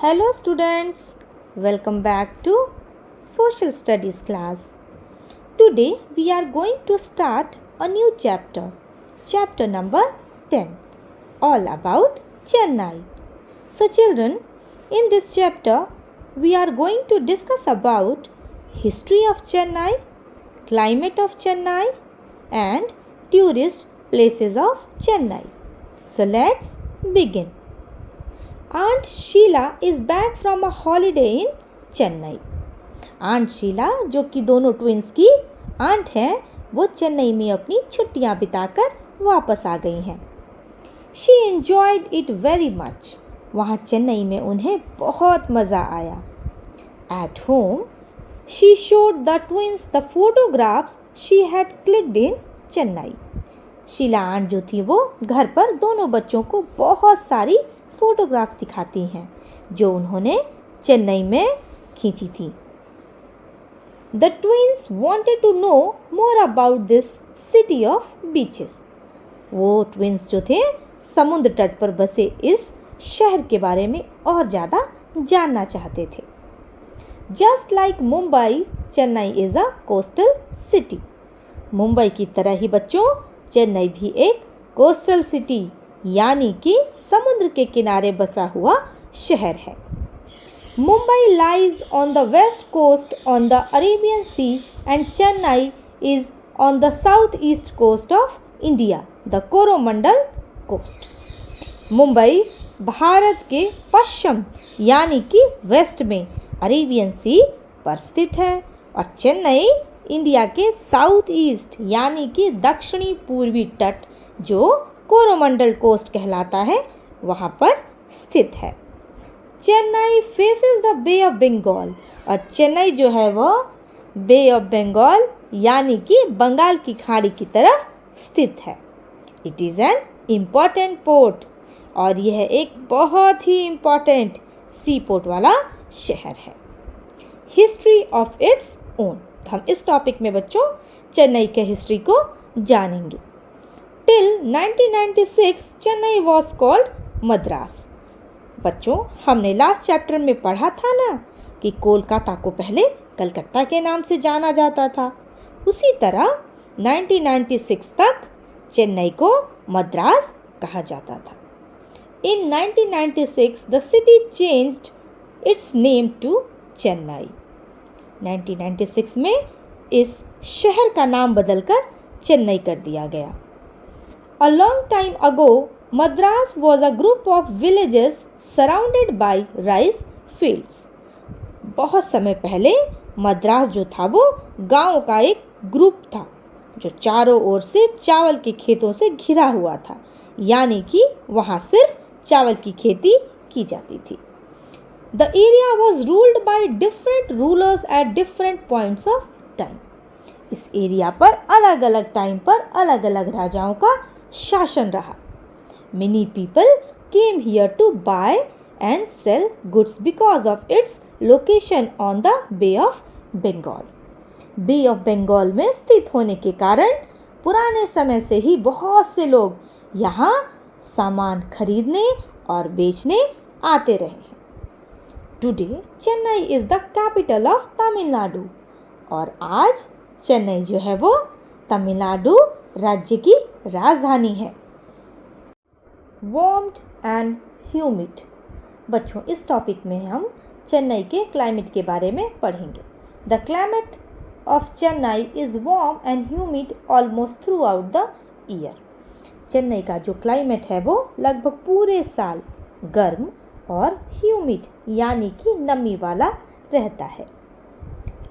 Hello students, welcome back to Social Studies class. Today we are going to start a new chapter number 10, all about Chennai. So children, in this chapter we are going to discuss about history of Chennai, climate of Chennai and tourist places of Chennai. So let's begin. Aunt Sheila is back from a holiday in Chennai. Aunt Sheila जो कि दोनों twins की aunt हैं, वो चेन्नई में अपनी छुट्टियां बिताकर वापस आ गई हैं. She enjoyed it very much. वहाँ चेन्नई में उन्हें बहुत मज़ा आया. At home she showed the twins the photographs she had clicked in Chennai. Sheila aunt जो थी वो घर पर दोनों बच्चों को बहुत सारी फोटोग्राफ्स दिखाती हैं जो उन्होंने चेन्नई में खींची थी. The twins wanted to know more about this city of beaches. वो ट्विंस जो थे समुद्र तट पर बसे इस शहर के बारे में और ज़्यादा जानना चाहते थे. Just like Mumbai, Chennai is a coastal city. Mumbai की तरह ही बच्चों चेन्नई भी एक कोस्टल सिटी यानी कि समुद्र के किनारे बसा हुआ शहर है. Mumbai lies on the west coast on the Arabian sea and Chennai is on the south east coast of India, the Coromandel coast. Mumbai Bharat के पश्चिम यानी कि वेस्ट में अरेबियन सी पर स्थित है और चेन्नई इंडिया के साउथ ईस्ट यानी कि दक्षिणी पूर्वी तट जो कोरोमंडल कोस्ट कहलाता है वहाँ पर स्थित है. Chennai faces the bay of Bengal और चेन्नई जो है वो बे ऑफ बंगाल यानी कि बंगाल की खाड़ी की तरफ स्थित है. It is an important port और यह एक बहुत ही इम्पॉर्टेंट सी पोर्ट वाला शहर है. History of its own. हम इस टॉपिक में बच्चों चेन्नई के हिस्ट्री को जानेंगे. Till 1996 Chennai was called Madras. बच्चों हमने लास्ट चैप्टर में पढ़ा था ना कि कोलकाता को पहले कलकत्ता के नाम से जाना जाता था. उसी तरह 1996 तक चेन्नई को मद्रास कहा जाता था. In 1996 the city changed its name to Chennai. 1996 में इस शहर का नाम बदलकर चेन्नई कर दिया गया. A long time ago, Madras was a group of villages surrounded by rice fields. बहुत समय पहले मद्रास जो था वो गांव का एक ग्रुप था जो चारों ओर से चावल के खेतों से घिरा हुआ था यानी कि वहाँ सिर्फ चावल की खेती की जाती थी. The area was ruled by different rulers at different points of time. इस एरिया पर अलग अलग टाइम पर अलग अलग राजाओं का शासन रहा. Many people came here to buy and sell goods because of its location on the Bay of Bengal. Bay of Bengal में स्थित होने के कारण पुराने समय से ही बहुत से लोग यहाँ सामान खरीदने और बेचने आते रहे हैं. Today Chennai is the capital of Tamil Nadu और आज चेन्नई जो है वो तमिलनाडु राज्य की राजधानी है. Warmed and humid. बच्चों इस टॉपिक में हम चेन्नई के क्लाइमेट के बारे में पढ़ेंगे. The climate of Chennai is warm and humid almost through out the year. Chennai का जो क्लाइमेट है वो लगभग पूरे साल गर्म और ह्यूमिड यानी कि नमी वाला रहता है.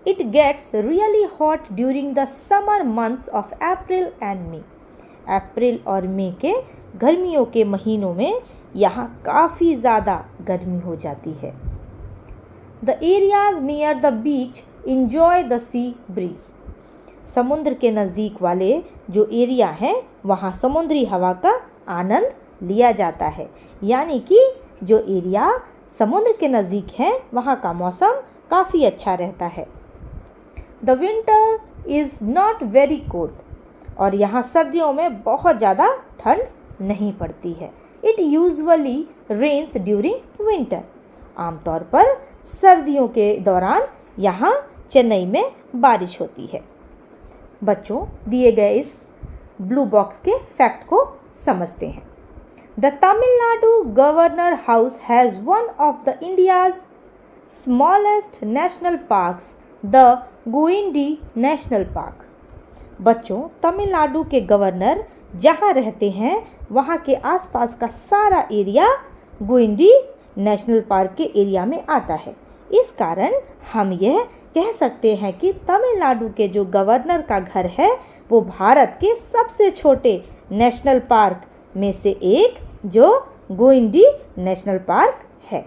It gets really hot during the summer months of April and May. अप्रैल और मई के गर्मियों के महीनों में यहाँ काफ़ी ज़्यादा गर्मी हो जाती है. The areas near the beach enjoy the sea breeze. समुद्र के नज़दीक वाले जो एरिया हैं वहाँ समुद्री हवा का आनंद लिया जाता है यानी कि जो एरिया समुद्र के नज़दीक है वहाँ का मौसम काफ़ी अच्छा रहता है. The winter is not very cold. और यहाँ सर्दियों में बहुत ज़्यादा ठंड नहीं पड़ती है. It usually rains during winter. आमतौर पर सर्दियों के दौरान यहाँ चेन्नई में बारिश होती है। बच्चों, दिए गए इस ब्लू बॉक्स के फैक्ट को समझते हैं। The Tamil Nadu governor house has one of the India's smallest national parks, the Guindy national park. बच्चों, तमिलनाडु के गवर्नर जहाँ रहते हैं वहाँ के आसपास का सारा एरिया गुइंडी नेशनल पार्क के एरिया में आता है। इस कारण हम यह कह सकते हैं कि तमिलनाडु के जो गवर्नर का घर है वो भारत के सबसे छोटे नेशनल पार्क में से एक जो गुइंडी नेशनल पार्क है।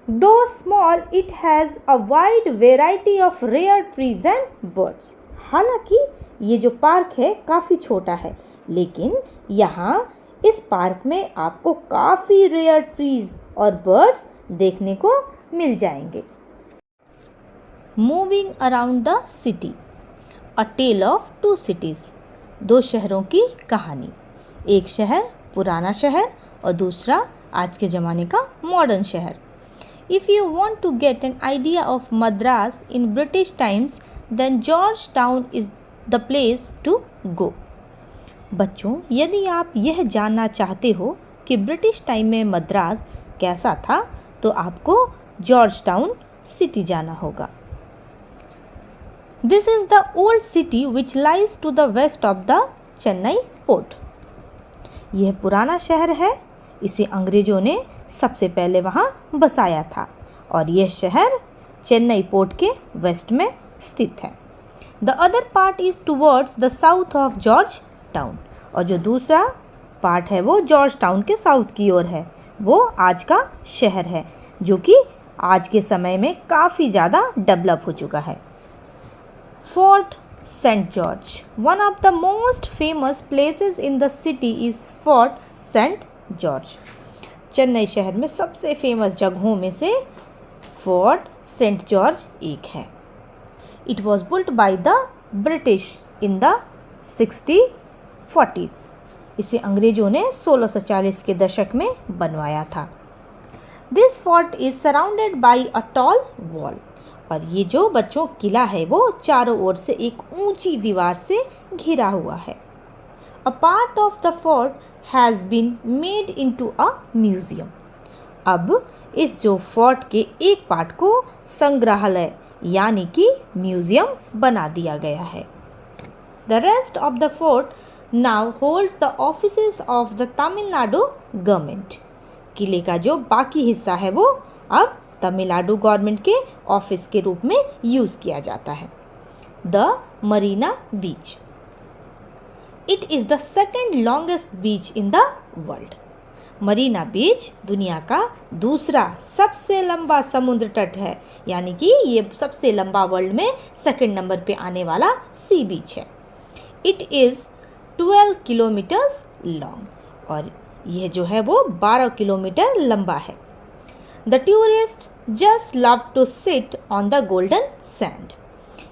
Though small, it has a wide variety of rare trees and birds. हालांकि ये जो पार्क है काफ़ी छोटा है, लेकिन यहाँ इस पार्क में आपको काफ़ी रेयर ट्रीज और बर्ड्स देखने को मिल जाएंगे। Moving around the city, a tale of two cities. दो शहरों की कहानी। एक शहर पुराना शहर और दूसरा आज के ज़माने का मॉडर्न शहर। If you want to get an idea of Madras in British times, then Georgetown is the place to go. बच्चों, यदि आप यह जानना चाहते हो कि ब्रिटिश टाइम में मद्रास कैसा था तो आपको जॉर्ज टाउन सिटी जाना होगा। This is the old city which lies to the west of the Chennai port. यह पुराना शहर है, इसे अंग्रेजों ने सबसे पहले वहाँ बसाया था और यह शहर चेन्नई पोर्ट के वेस्ट में स्थित है। The other part is towards the south of George town, और जो दूसरा पार्ट है वो जॉर्ज टाउन के साउथ की ओर है। वो आज का शहर है जो कि आज के समय में काफ़ी ज़्यादा डेवलप हो चुका है। Fort Saint George, one of the most famous places in the city is Fort Saint George. Chennai शहर में सबसे फेमस जगहों में से फोर्ट सेंट जॉर्ज एक है। It was built by the British in the 1640s। इसे अंग्रेजों ने 1640 के दशक में बनवाया था। This fort is surrounded by a tall wall, और ये जो बच्चों किला है वो चारों ओर से एक ऊंची दीवार से घिरा हुआ है। A part of the fort has been made into a museum. अब इस जो फोर्ट के एक पार्ट को संग्रहालय यानी कि म्यूज़ियम बना दिया गया है। The rest of the fort now holds the offices of the Tamil Nadu government. किले का जो बाकी हिस्सा है वो अब तमिलनाडु गवर्नमेंट के ऑफिस के रूप में यूज़ किया जाता है। The Marina beach, it is the second longest beach in the world. Marina beach दुनिया का दूसरा सबसे लंबा समुद्र तट है, यानी कि ये सबसे लंबा वर्ल्ड में सेकेंड नंबर पे आने वाला सी बीच है। इट इज़ 12 किलोमीटर्स लॉन्ग, और यह जो है वो 12 किलोमीटर लंबा है। The tourist just love to sit on the golden sand.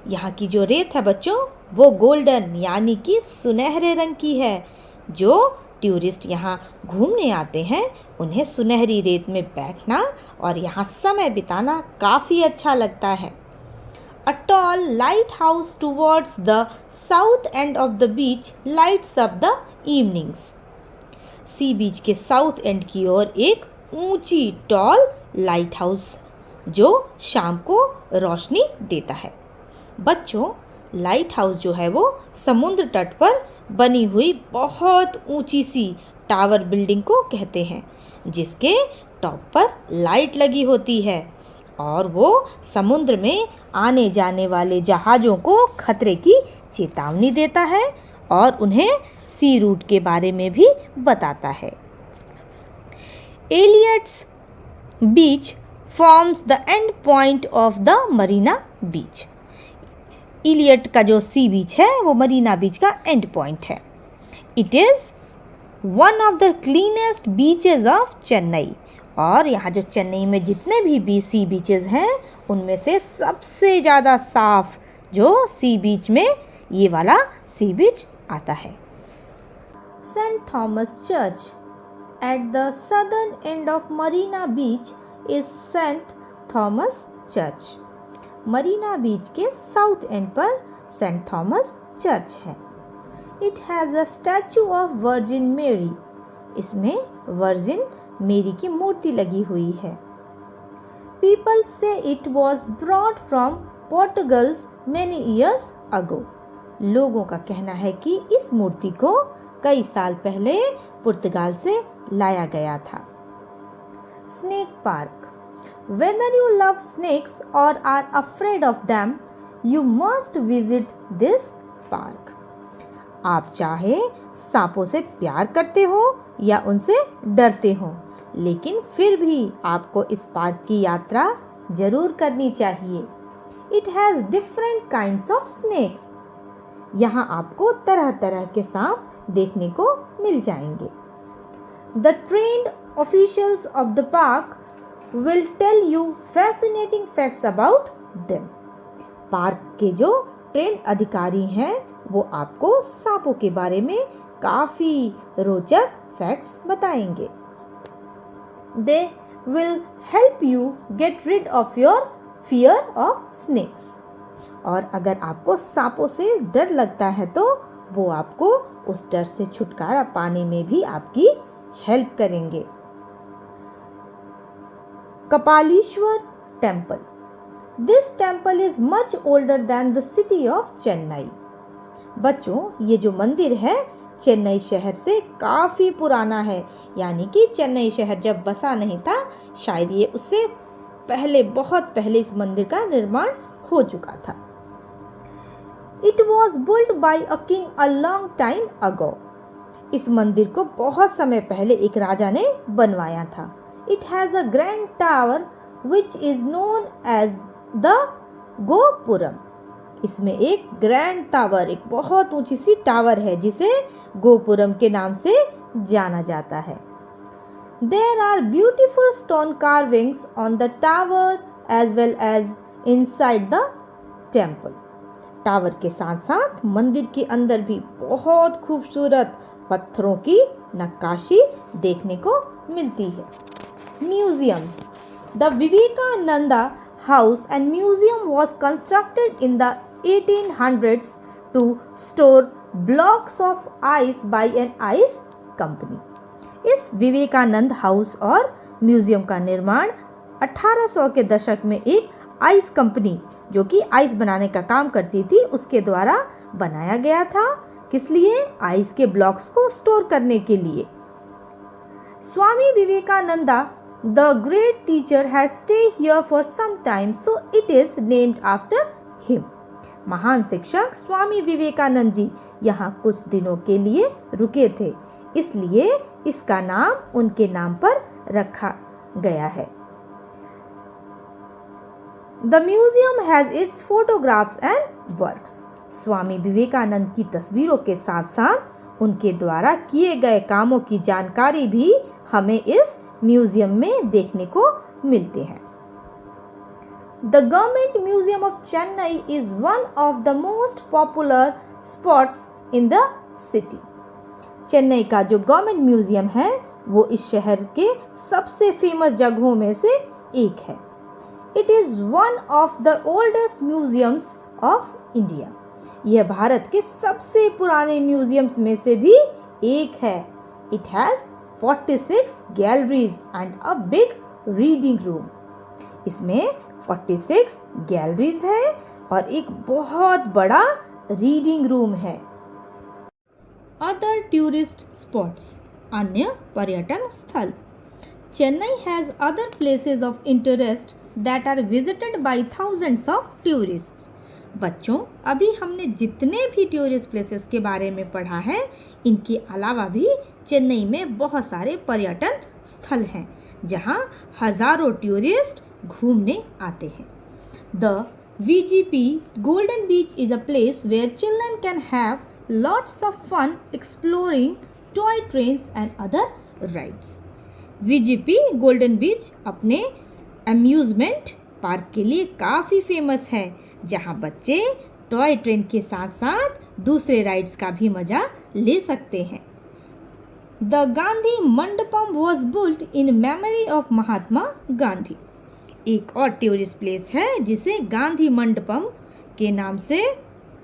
यहाँ की जो रेत है बच्चों वो गोल्डन यानी कि सुनहरे रंग की है। जो टूरिस्ट यहाँ घूमने आते हैं उन्हें सुनहरी रेत में बैठना और यहाँ समय बिताना काफ़ी अच्छा लगता है। A tall light house towards the south end of the beach lights up the evenings. Sea beach के साउथ एंड की ओर एक ऊंची टॉल लाइट हाउस जो शाम को रोशनी देता है। बच्चों, लाइट हाउस जो है वो समुद्र तट पर बनी हुई बहुत ऊंची सी टावर बिल्डिंग को कहते हैं, जिसके टॉप पर लाइट लगी होती है और वो समुद्र में आने जाने वाले जहाज़ों को खतरे की चेतावनी देता है और उन्हें सी रूट के बारे में भी बताता है। Elliot's beach forms the end point of the Marina beach. Elliot का जो सी बीच है वो मरीना बीच का एंड पॉइंट है। It is one of the cleanest beaches of Chennai, और यहाँ जो चेन्नई में जितने भी सी बीचेस हैं उनमें से सबसे ज़्यादा साफ जो सी बीच में ये वाला सी बीच आता है। Saint Thomas church, At the southern end of Marina Beach is St. Thomas Church. Marina beach के साउथ एंड पर सेंट थॉमस चर्च है. It has a statue of Virgin Mary. इसमें वर्जिन मेरी की मूर्ति लगी हुई है. People say it was brought from Portugal many years ago. लोगों का कहना है कि इस मूर्ति को कई साल पहले पुर्तगाल से लाया गया था. Snake park. Whether you love snakes or are afraid of them, you must visit this park. आप चाहे सांपों से प्यार करते हो या उनसे डरते हो, लेकिन फिर भी आपको इस पार्क की यात्रा जरूर करनी चाहिए. It has different kinds of snakes. यहाँ आपको तरह तरह के सांप देखने को मिल जाएंगे. The trained officials of the park will tell you fascinating facts about them. Park के जो ट्रेंड अधिकारी हैं वो आपको सांपों के बारे में काफी रोचक फैक्ट्स बताएंगे. They will help you get rid of your fear of snakes. और अगर आपको सांपों से डर लगता है तो वो आपको उस डर से छुटकारा पाने में भी आपकी हेल्प करेंगे. Kapaleeshwar temple. This temple is much older than the city of Chennai. बच्चों, ये जो मंदिर है चेन्नई शहर से काफ़ी पुराना है. यानी कि चेन्नई शहर जब बसा नहीं था, शायद ये उससे पहले, बहुत पहले इस मंदिर का निर्माण हो चुका था. It was built by a king a long time ago. इस मंदिर को बहुत समय पहले एक राजा ने बनवाया था. It has a grand tower which is known as the gopuram. इसमें एक ग्रैंड टावर, एक बहुत ऊंची सी टावर है जिसे गोपुरम के नाम से जाना जाता है. There are beautiful stone carvings on the tower as well as inside the temple. Tower के साथ साथ मंदिर के अंदर भी बहुत खूबसूरत पत्थरों की नक्काशी देखने को मिलती है. Museums. The Vivekananda house and museum was constructed in the 1800s to store blocks of ice by an ice company. इस विवेकानंद हाउस और म्यूजियम का निर्माण 1800 के दशक में एक आइस कंपनी, जो कि आइस बनाने का काम करती थी, उसके द्वारा बनाया गया था. किस लिए? आइस के ब्लॉक्स को स्टोर करने के लिए. Swami Vivekananda the great teacher had stay here for some time, so it is named after him. महान शिक्षक स्वामी विवेकानंद जी यहाँ कुछ दिनों के लिए रुके थे, इसलिए इसका नाम उनके नाम पर रखा गया है. The museum has its photographs and works. Swami Vivekananda की तस्वीरों के साथ साथ उनके द्वारा किए गए कामों की जानकारी भी हमें इस म्यूजियम में देखने को मिलते हैं. The Government Museum of Chennai is one of the most popular spots in the city. Chennai का जो गवर्नमेंट म्यूजियम है वो इस शहर के सबसे फेमस जगहों में से एक है. It is one of the oldest museums of India. यह भारत के सबसे पुराने म्यूजियम्स में से भी एक है. It has 46 galleries and a big reading room. इसमें 46 गैलरीज है और एक बहुत बड़ा रीडिंग रूम है. Other tourist spots. अन्य पर्यटन स्थल. Chennai has other places of interest that are visited by thousands of tourists. बच्चों, अभी हमने जितने भी टूरिस्ट प्लेसेस के बारे में पढ़ा है, इनके अलावा भी चेन्नई में बहुत सारे पर्यटन स्थल हैं जहां हजारों टूरिस्ट घूमने आते हैं. The VGP Golden Beach is a place where children can have lots of fun exploring toy trains and other rides. VGP golden beach अपने अम्यूज़मेंट पार्क के लिए काफ़ी फेमस है, जहां बच्चे टॉय ट्रेन के साथ साथ दूसरे राइड्स का भी मज़ा ले सकते हैं. The Gandhi Mandapam was built in memory of Mahatma Gandhi. एक और टूरिस्ट प्लेस है जिसे गांधी मंडपम के नाम से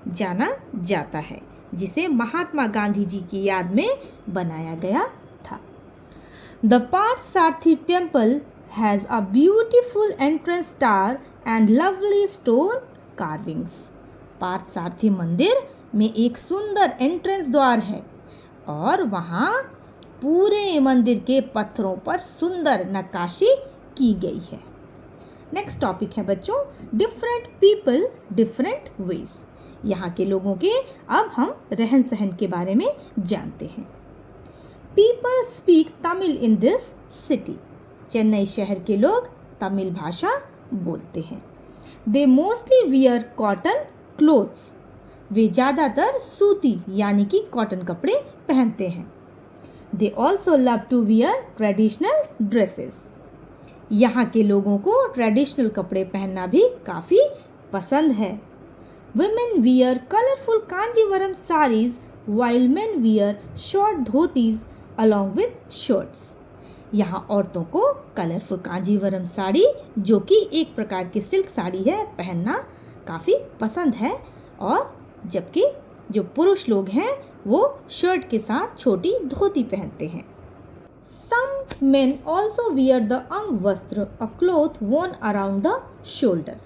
जाना जाता है, जिसे महात्मा गांधी जी की याद में बनाया गया था। The Parthasarathy temple has a beautiful entrance star and lovely stone carvings. Parthasarathy मंदिर में एक सुंदर एंट्रेंस द्वार है और वहाँ पूरे मंदिर के पत्थरों पर सुंदर नक्काशी की गई है। नेक्स्ट टॉपिक है बच्चों, डिफरेंट पीपल डिफरेंट वेज। यहाँ के लोगों के अब हम रहन सहन के बारे में जानते हैं। People speak Tamil in this city. Chennai शहर के लोग तमिल भाषा बोलते हैं। They mostly wear cotton clothes. वे ज़्यादातर सूती यानी कि कॉटन कपड़े पहनते हैं। They also love to wear traditional dresses. यहाँ के लोगों को ट्रेडिशनल कपड़े पहनना भी काफ़ी पसंद है। Women wear colourful Kanjivaram saris while men wear short dhotis along with shirts. यहाँ औरतों को कलरफुल कांजीवरम साड़ी, जो कि एक प्रकार की सिल्क साड़ी है, पहनना काफ़ी पसंद है, और जबकि जो पुरुष लोग हैं वो शर्ट के साथ छोटी धोती पहनते हैं। Some men also wear the अंगवस्त्र, a cloth worn around the shoulder.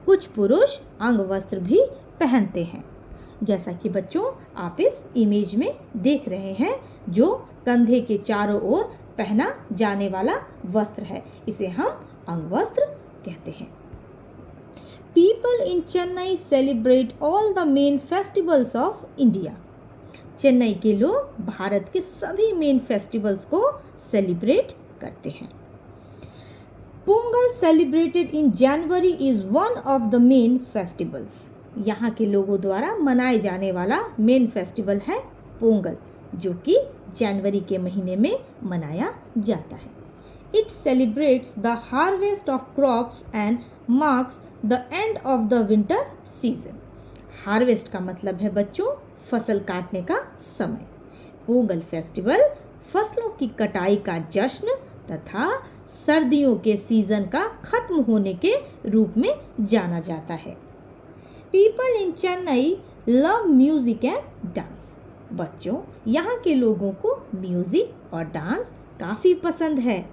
कुछ पुरुष अंगवस्त्र भी पहनते हैं, जैसा कि बच्चों आप इस इमेज में देख रहे हैं, जो कंधे के चारों ओर पहना जाने वाला वस्त्र है, इसे हम अंगवस्त्र कहते हैं। People in Chennai celebrate all the main festivals of India. Chennai के लोग भारत के सभी मेन फेस्टिवल्स को सेलिब्रेट करते हैं। Pongal celebrated in January is one of the main festivals. यहाँ के लोगों द्वारा मनाए जाने वाला मेन फेस्टिवल है पोंगल, जो कि जनवरी के महीने में मनाया जाता है। It celebrates the harvest of crops and marks the end of the winter season. Harvest का मतलब है बच्चों फसल काटने का समय। पोंगल फेस्टिवल फसलों की कटाई का जश्न तथा सर्दियों के सीजन का खत्म होने के रूप में जाना जाता है। People in Chennai love music and dance. बच्चों यहाँ के लोगों को म्यूजिक और डांस काफ़ी पसंद है।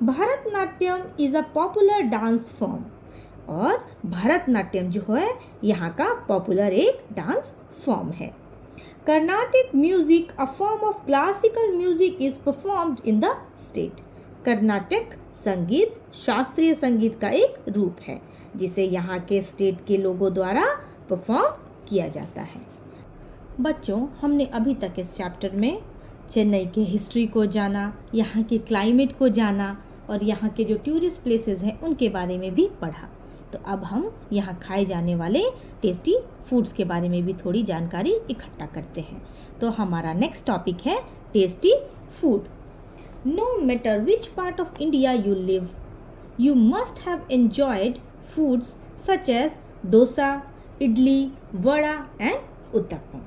Bharatanatyam is a popular dance form, और भरतनाट्यम जो है यहाँ का पॉपुलर एक डांस फॉर्म है। Carnatic music, a form of classical music, is performed in the state. Karnataka संगीत शास्त्रीय संगीत का एक रूप है, जिसे यहाँ के स्टेट के लोगों द्वारा परफॉर्म किया जाता है। बच्चों हमने अभी तक इस चैप्टर में चेन्नई के हिस्ट्री को जाना, यहाँ के क्लाइमेट को जाना, और यहाँ के जो टूरिस्ट प्लेसेस हैं उनके बारे में भी पढ़ा। तो अब हम यहाँ खाए जाने वाले टेस्टी फूड्स के बारे में भी थोड़ी जानकारी इकट्ठा करते हैं। तो हमारा नेक्स्ट टॉपिक है tasty food. No matter which part of India you live, you must have enjoyed foods such as dosa, idli, vada and uttapam.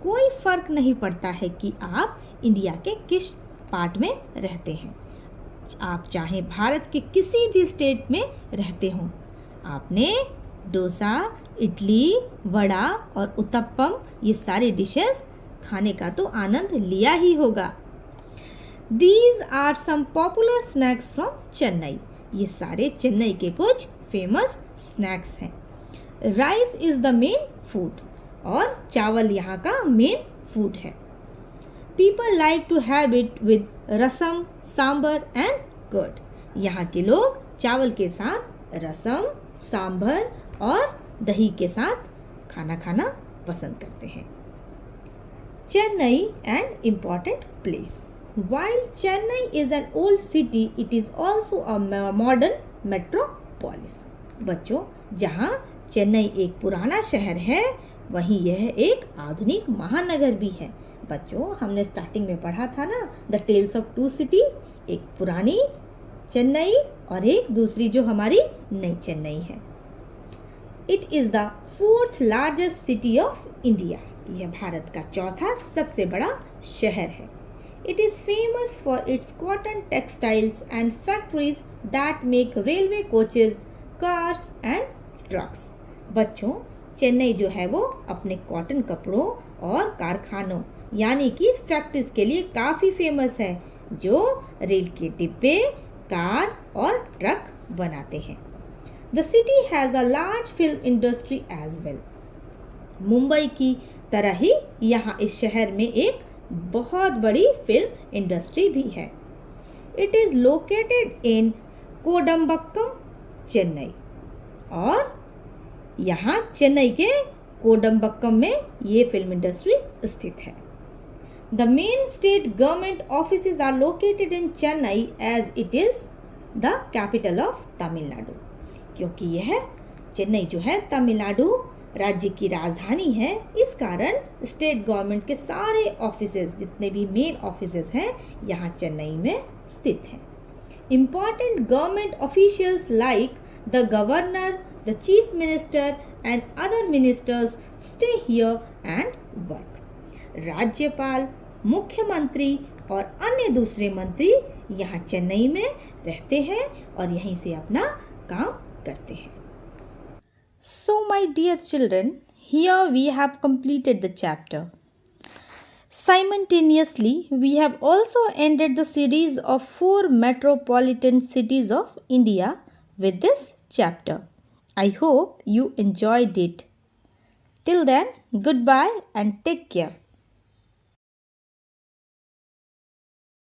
कोई फर्क नहीं पड़ता है कि आप इंडिया के किस पार्ट में रहते हैं। आप चाहे भारत के किसी भी स्टेट में रहते हों, आपने डोसा, इडली, वड़ा और उत्तपम ये सारे डिशेस खाने का तो आनंद लिया ही होगा। These are some popular snacks from Chennai. ये सारे चेन्नई के कुछ फेमस स्नैक्स हैं। Rice is the main food, और चावल यहाँ का मेन फूड है। People like to have it with rasam, sambar and curd. यहाँ के लोग चावल के साथ रसम, सांभर और दही के साथ खाना खाना पसंद करते हैं। Chennai and important place. While Chennai is an old city, it is also a modern metropolis. बच्चों जहाँ चेन्नई एक पुराना शहर है, वहीं यह एक आधुनिक महानगर भी है। बच्चों हमने स्टार्टिंग में पढ़ा था ना, the tales of two city, एक पुरानी चेन्नई और एक दूसरी जो हमारी नई चेन्नई है। It is the 4th largest city of India. यह भारत का चौथा सबसे बड़ा शहर है। It is famous for its cotton textiles and factories that make railway coaches, cars and trucks. बच्चों, चेन्नई जो है वो अपने कॉटन कपड़ों और कारखानों यानी कि फैक्ट्रीज के लिए काफ़ी फेमस है जो रेल के डिब्बे, कार और ट्रक बनाते हैं. The city has a large film industry as well. Mumbai की तरह ही यहाँ इस शहर में एक बहुत बड़ी फिल्म इंडस्ट्री भी है. It is located in Kodambakkam, Chennai. और यहाँ चेन्नई के कोडम्बक्कम में ये फिल्म इंडस्ट्री स्थित है. The main state government offices are located in Chennai as it is the capital of Tamil Nadu. क्योंकि यह चेन्नई जो है तमिलनाडु राज्य की राजधानी है, इस कारण स्टेट गवर्नमेंट के सारे ऑफिसेज जितने भी मेन ऑफिसेज हैं यहाँ चेन्नई में स्थित हैं. Important government officials like the governor, the chief minister and other ministers stay here and work. राज्यपाल, मुख्यमंत्री और अन्य दूसरे मंत्री यहाँ चेन्नई में रहते हैं और यहीं से अपना काम करते हैं. So, my dear children, here we have completed the chapter. Simultaneously, we have also ended the series of 4 metropolitan cities of India with this chapter. I hope you enjoyed it. Till then, goodbye and take care.